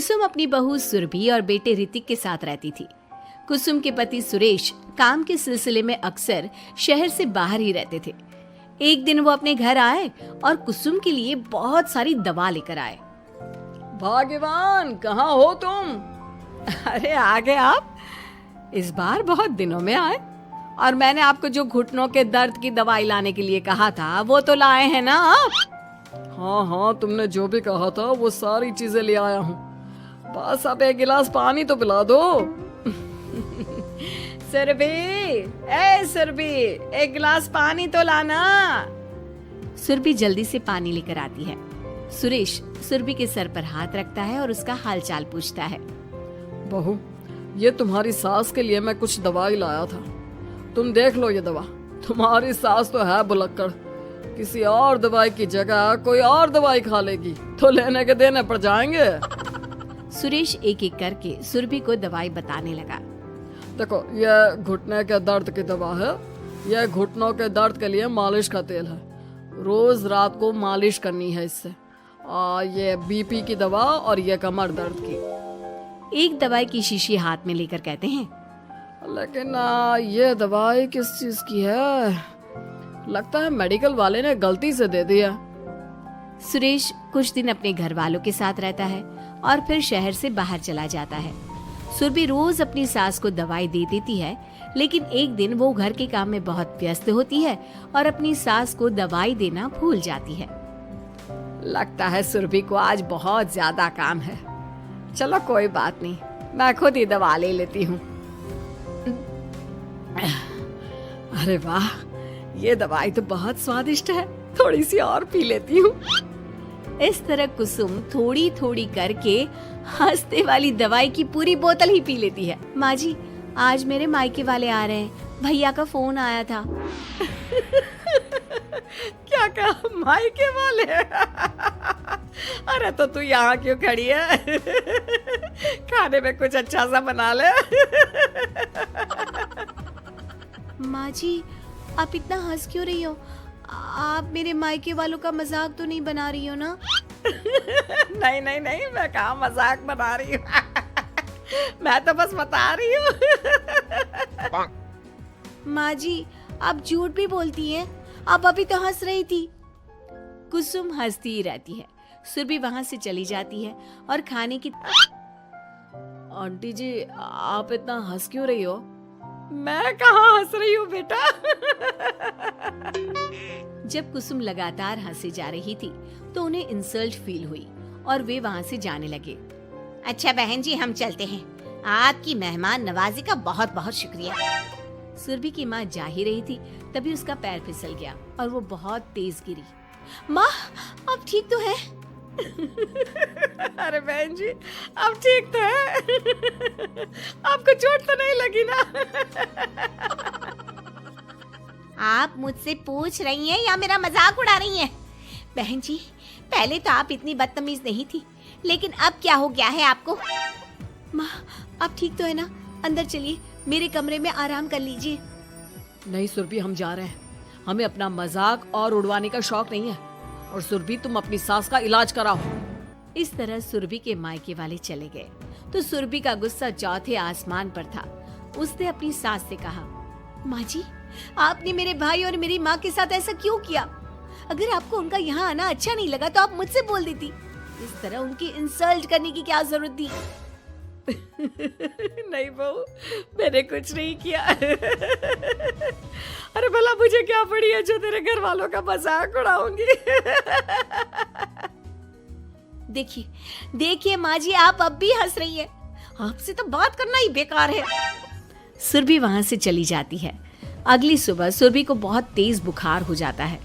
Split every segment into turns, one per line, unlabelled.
कुसुम अपनी बहू सुरभि और बेटे ऋतिक के साथ रहती थी। कुसुम के पति सुरेश काम के सिलसिले में अक्सर शहर से बाहर ही रहते थे। एक दिन वो अपने घर आए और कुसुम के लिए बहुत सारी दवा लेकर आए।
भाग्यवान, कहाँ हो तुम?
अरे आ गए आप। इस बार बहुत दिनों में आए और मैंने आपको जो घुटनों के दर्द की दवाई लाने के लिए कहा था वो तो लाए हैं ना आप?
हाँ हाँ, तुमने जो भी कहा था वो सारी चीजें ले आया हूँ। बस अब एक गिलास पानी तो पिला दो।
सुरभि, एक गिलास पानी तो लाना। सुरभि जल्दी से पानी लेकर आती है। सुरेश सुरभि के सर पर हाथ रखता है और उसका हालचाल पूछता है।
बहू, ये तुम्हारी सास के लिए मैं कुछ दवाई लाया था, तुम देख लो ये दवा। तुम्हारी सास तो है बुलक्कड़, किसी और दवाई की जगह कोई और दवाई खा लेगी तो लेने के देने पड़ जाएंगे।
सुरेश एक एक करके सुरभि को दवाई बताने लगा।
देखो, ये घुटने के दर्द की दवा है, ये घुटनों के दर्द के लिए मालिश का तेल है, रोज रात को मालिश करनी है इससे। ये बीपी की दवा और ये कमर दर्द की।
एक दवाई की शीशी हाथ में लेकर कहते हैं,
लेकिन ये दवाई किस चीज की है? लगता है मेडिकल वाले ने गलती से दे दिया।
सुरेश कुछ दिन अपने घर वालों के साथ रहता है और फिर शहर से बाहर चला जाता है। सुरभि रोज अपनी सास को दवाई दे देती है, लेकिन एक दिन वो घर के काम में बहुत व्यस्त होती है और अपनी सास को दवाई देना भूल जाती है। लगता है सुरभि को आज बहुत ज्यादा काम है। चलो कोई बात नहीं, मैं खुद ही दवा ले लेती हूँ। अरे वाह, ये दवाई तो बहुत स्वादिष्ट है, थोड़ी सी और पी लेती हूँ। इस तरह कुसुम थोड़ी थोड़ी करके हंसते वाली दवाई की पूरी बोतल ही पी लेती है। माँ जी, आज मेरे मायके वाले आ रहे हैं, भैया का फोन आया था। क्या कहा, मायके वाले? अरे तो तू यहाँ क्यों खड़ी है? खाने में कुछ अच्छा सा बना ले। माँ जी, आप इतना हंस क्यों रही हो? आप मेरे मायके वालों का मजाक तो नहीं बना रही हो ना? नहीं नहीं नहीं, मैं कहाँ मजाक बना रही हूँ। मैं तो बस बता रही हूँ। माँ जी, आप झूठ भी बोलती हैं, आप अभी तो हंस रही थी। कुसुम हंसती ही रहती है। सुरभि वहां से चली जाती है और खाने की।
आंटी जी, आप इतना हंस क्यों रही हो?
मैं कहाँ हंस रही हूँ बेटा। जब कुसुम लगातार हंसे जा रही थी तो उन्हें इंसल्ट फील हुई और वे वहाँ से जाने लगे। अच्छा बहन जी, हम चलते हैं। आपकी मेहमान नवाजी का बहुत बहुत शुक्रिया। सुरभि की माँ जा ही रही थी, तभी उसका पैर फिसल गया और वो बहुत तेज गिरी। माँ, आप ठीक तो है? अरे बहन जी, आप ठीक तो है? आपको चोट तो नहीं लगी ना? आप मुझसे पूछ रही हैं या मेरा मजाक उड़ा रही हैं? बहन जी, पहले तो आप इतनी बदतमीज नहीं थी, लेकिन अब क्या हो गया है आपको? माँ, आप ठीक तो है ना? अंदर चलिए, मेरे कमरे में आराम कर लीजिए।
नहीं सुरभि, हम जा रहे हैं। हमें अपना मजाक और उड़वाने का शौक नहीं है। और सुरभि, तुम अपनी सास का इलाज कराओ।
इस तरह सुरभि के मायके वाले चले गए तो सुरभि का गुस्सा चौथे आसमान पर था। उसने अपनी सास से कहा, माँ जी, आपने मेरे भाई और मेरी माँ के साथ ऐसा क्यों किया? अगर आपको उनका यहाँ आना अच्छा नहीं लगा तो आप मुझसे बोल देती। इस तरह उनकी इंसल्ट करने की क्या जरूरत थी? नहीं बहू, मैंने कुछ नहीं किया। अरे भला मुझे क्या पड़ी है जो तेरे घर वालों का मजाक उड़ाऊंगी? देखिए देखिए माँ जी, आप अब भी हंस रही हैं। आपसे तो बात करना ही बेकार है। सुरभि वहां से चली जाती है। अगली सुबह सुरभि को बहुत तेज बुखार हो जाता है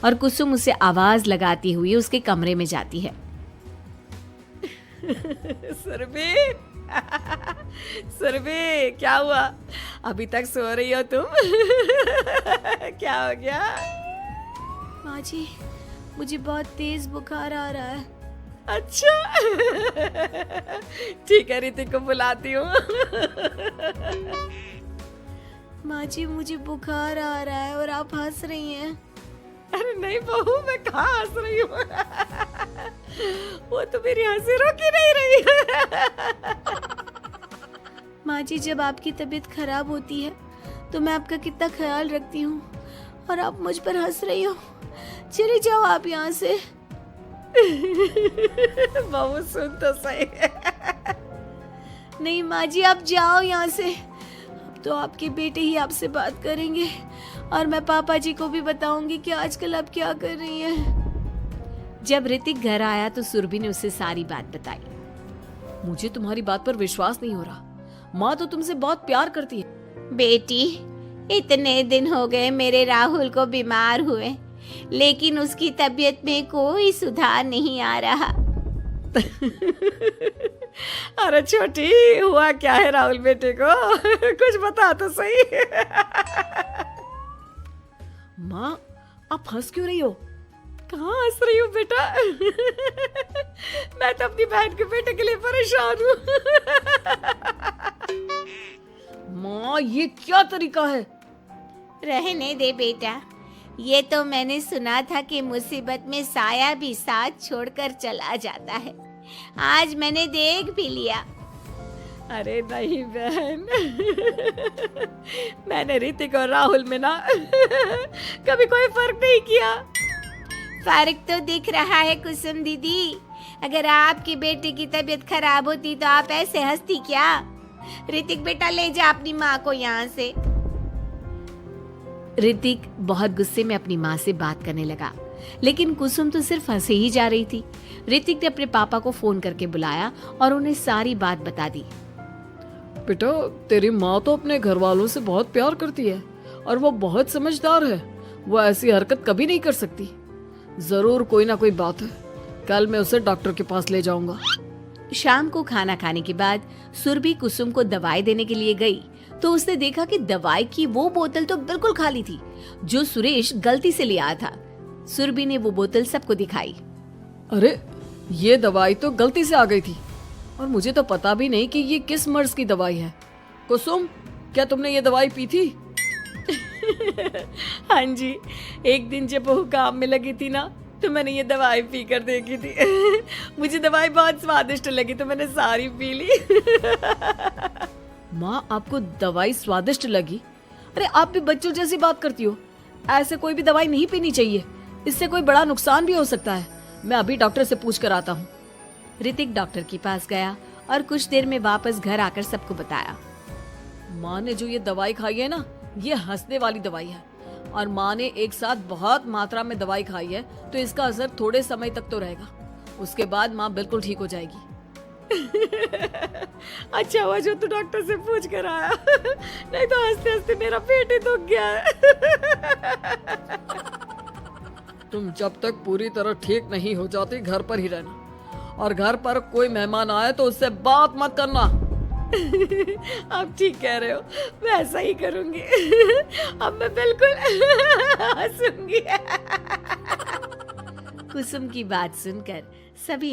और कुसुम उसे आवाज लगाती हुई उसके कमरे में जाती है। सुरभि, सुरभि, क्या हुआ? अभी तक सो रही हो तुम? क्या हो गया? माँ जी, मुझे बहुत तेज बुखार आ रहा है। अच्छा, ठीक है, ऋतिक को बुलाती हूँ। माँ जी, मुझे बुखार आ रहा है और आप हंस रही हैं। अरे नहीं बहू, मैं कहाँ हंस रही हूँ? वो तो मेरी हंसी रोक ही नहीं रही है। माँ जी, जब आपकी तबीयत खराब होती है तो मैं आपका कितना ख्याल रखती हूँ और आप मुझ पर हंस रही हो। चले जाओ आप यहाँ से।
बहू सुन तो सही।
नहीं माँ जी, आप जाओ यहाँ से। अब तो आपके बेटे ही आपसे बात करेंगे और मैं पापा जी को भी बताऊंगी कि आजकल आप क्या कर रही हैं। जब ऋतिक घर आया तो सुरभि ने उसे सारी बात बताई।
मुझे तुम्हारी बात पर विश्वास नहीं हो रहा। माँ तो तुमसे बहुत प्यार करती है।
बेटी, इतने दिन हो गए मेरे राहुल को बीमार हुए, लेकिन उसकी तबीयत में कोई सुधार नहीं आ रहा।
अरे छोटी, हुआ क्या है राहुल बेटे को? कुछ बता तो सही। माँ, आप हंस क्यों रही हो? कहाँ हंस रही हो बेटा? मैं तो अपनी बहन के बेटे के लिए परेशान हूँ। माँ, ये क्या तरीका है?
रहने दे बेटा, ये तो मैंने सुना था कि मुसीबत में साया भी साथ छोड़कर चला जाता है। आज मैंने देख भी लिया।
अरे नहीं बहन, मैंने ऋतिक और राहुल में ना कभी कोई फर्क नहीं किया।
फर्क तो दिख रहा है कुसुम दीदी। अगर आपकी बेटे की तबीयत खराब होती तो आप ऐसे हंसती क्या? ऋतिक बेटा, ले जा अपनी माँ को यहाँ से। ऋतिक बहुत गुस्से में अपनी माँ से बात करने लगा, लेकिन कुसुम तो सिर्फ हंसे ही जा रही थी। ऋतिक ने अपने पापा को फोन करके बुलाया और उन्हें सारी बात बता दी।
बेटा, तेरी माँ तो अपने घर वालों से बहुत प्यार करती है और वो बहुत समझदार है। वो ऐसी हरकत कभी नहीं कर सकती। जरूर कोई ना कोई बात है। कल मैं उसे डॉक्टर के पास ले जाऊंगा।
शाम को खाना खाने के बाद सुरभि कुसुम को दवाई देने के लिए गई तो उसने देखा कि दवाई की वो बोतल तो बिल्कुल खाली थी जो सुरेश गलती से ले आया था। सुरभि ने वो बोतल सबको दिखाई।
अरे, ये दवाई तो गलती से आ गई थी और मुझे तो पता भी नहीं कि ये किस मर्ज की दवाई है। कुसुम, क्या तुमने ये दवाई पी थी? हाँ जी, एक दिन जब वो काम में लगी थी ना तो मैंने ये दवाई पी कर देखी थी। मुझे दवाई बहुत स्वादिष्ट लगी तो मैंने सारी पी ली। माँ, आपको दवाई स्वादिष्ट लगी? अरे, आप भी बच्चों जैसी बात करती हो। ऐसे कोई भी दवाई नहीं पीनी चाहिए, इससे कोई बड़ा नुकसान भी हो सकता है। मैं अभी डॉक्टर से पूछ कर आता हूँ।
ऋतिक डॉक्टर के पास गया और कुछ देर में वापस घर आकर सबको बताया।
माँ ने जो ये दवाई खाई है ना, ये हंसने वाली दवाई है और माँ ने एक साथ बहुत मात्रा में दवाई खाई है तो इसका असर थोड़े समय तक तो रहेगा। उसके बाद माँ बिल्कुल ठीक हो जाएगी। अच्छा हुआ जो तू डॉक्टर से पूछ कर आया, नहीं तो हंसते हंसते मेरा पेट ही दुख गया है। तुम जब तक पूरी तरह ठीक नहीं हो जाती घर पर ही रहना और घर पर कोई मेहमान आए तो उससे बात मत करना। आप ठीक कह रहे हो, मैं ऐसा ही करूंगी। अब मैं बिल्कुल हंसूंगी।
कुसुम की बात सुनकर सभी